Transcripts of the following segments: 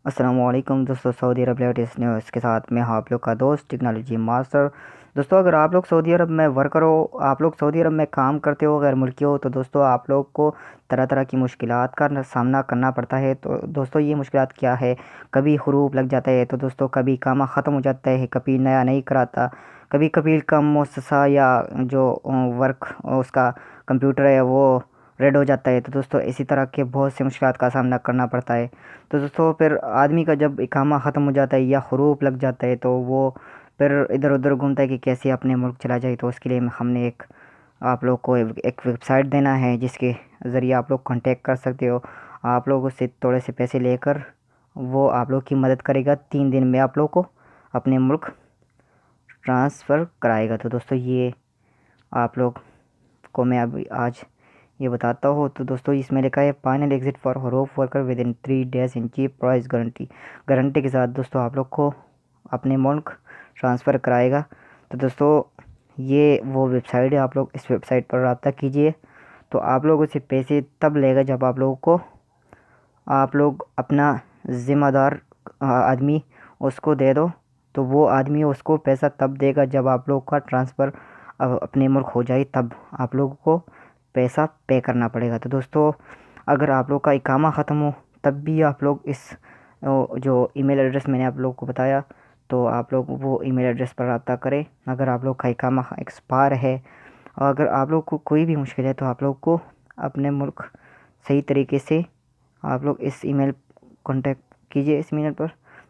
السلام علیکم دوستوں، سعودی عرب لیٹسٹ نیوز کے ساتھ میں ہوں آپ لوگ کا دوست ٹیکنالوجی ماسٹر۔ دوستوں، اگر آپ لوگ سعودی عرب میں ورکر ہو، آپ لوگ سعودی عرب میں کام کرتے ہو، غیر ملکی ہو، تو دوستوں آپ لوگ کو طرح طرح کی مشکلات کا سامنا کرنا پڑتا ہے۔ تو دوستوں یہ مشکلات کیا ہے؟ کبھی حروف لگ جاتا ہے، تو دوستوں کبھی کام ختم ہو جاتا ہے، کبھی نیا نہیں کراتا، کبھی کبھی کم مؤسسہ یا جو ورک اس کا کمپیوٹر ہے وہ ریڈ ہو جاتا ہے۔ تو دوستوں اسی طرح کے بہت سے مشکلات کا سامنا کرنا پڑتا ہے۔ تو دوستوں پھر آدمی کا جب اقامہ ختم ہو جاتا ہے یا حروف لگ جاتا ہے تو وہ پھر ادھر ادھر گھومتا ہے کہ کیسے اپنے ملک چلا جائے۔ تو اس کے لیے ہم نے آپ لوگ کو ایک ویب سائٹ دینا ہے جس کے ذریعے آپ لوگ کانٹیکٹ کر سکتے ہو۔ آپ لوگ اس سے تھوڑے سے پیسے لے کر وہ آپ لوگ کی مدد کرے گا، 3 دن میں آپ لوگ کو اپنے ملک ٹرانسفر کرائے گا۔ تو دوستوں یہ آپ لوگ کو میں ابھی آج یہ بتاتا ہوں۔ تو دوستوں اس میں لکھا ہے فائنل ایگزٹ فار حروف worker with in 3 days in cheap price guarantee کے ساتھ دوستوں آپ لوگ کو اپنے ملک ٹرانسفر کرائے گا۔ تو دوستوں یہ وہ ویب سائٹ ہے، آپ لوگ اس ویب سائٹ پر رابطہ کیجئے۔ تو آپ لوگوں سے پیسے تب لے گا جب آپ لوگ اپنا ذمہ دار آدمی اس کو دے دو، تو وہ آدمی اس کو پیسہ تب دے گا جب آپ لوگ کا ٹرانسفر اپنے ملک ہو جائے، تب آپ لوگوں کو پیسہ پے کرنا پڑے گا۔ تو دوستوں اگر آپ لوگ کا اقامہ ختم ہو تب بھی آپ لوگ اس جو ای میل ایڈریس میں نے آپ لوگ کو بتایا، تو آپ لوگ وہ ای میل ایڈریس پر رابطہ کریں۔ اگر آپ لوگ کا اقامہ ایکسپائر ہے اور اگر آپ لوگ کو کوئی بھی مشکل ہے تو آپ لوگ کو اپنے ملک صحیح طریقے سے آپ لوگ اس ای میل کانٹیکٹ کیجئے، اس ای میل پر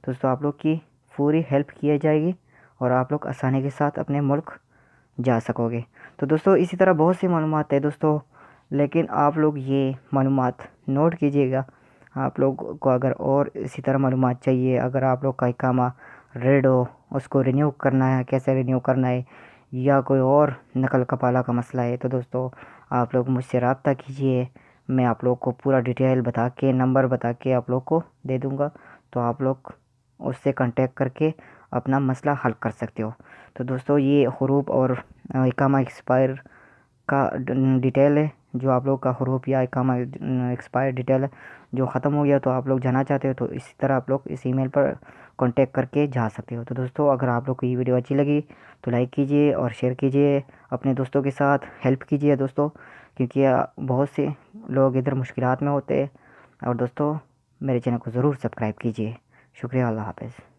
دوستوں آپ لوگ کی پوری ہیلپ کی جائے گی اور آپ لوگ آسانی کے ساتھ اپنے ملک جا سکو گے۔ تو دوستوں اسی طرح بہت سی معلومات ہے دوستوں، لیکن آپ لوگ یہ معلومات نوٹ کیجئے گا۔ آپ لوگ کو اگر اور اسی طرح معلومات چاہیے، اگر آپ لوگ کا اقامہ ریڈ ہو، اس کو رینیو کرنا ہے، کیسے رینیو کرنا ہے، یا کوئی اور نقل کفالہ کا مسئلہ ہے، تو دوستوں آپ لوگ مجھ سے رابطہ کیجئے۔ میں آپ لوگ کو پورا ڈیٹیل بتا کے، نمبر بتا کے آپ لوگ کو دے دوں گا، تو آپ لوگ اس سے کانٹیکٹ کر کے اپنا مسئلہ حل کر سکتے ہو۔ تو دوستوں یہ حروف اور اقامہ ایکسپائر کا ڈیٹیل ہے، جو آپ لوگ کا حروف یا اقامہ ایکسپائر ڈیٹیل ہے جو ختم ہو گیا تو آپ لوگ جانا چاہتے ہو، تو اسی طرح آپ لوگ اس ای میل پر کانٹیکٹ کر کے جا سکتے ہو۔ تو دوستوں اگر آپ لوگ کو یہ ویڈیو اچھی لگی تو لائک کیجئے اور شیئر کیجئے، اپنے دوستوں کے ساتھ ہیلپ کیجئے دوستوں، کیونکہ بہت سے لوگ ادھر مشکلات میں ہوتے ہیں۔ اور دوستوں میرے چینل کو ضرور سبسکرائب کیجئے۔ شکریہ، اللہ حافظ۔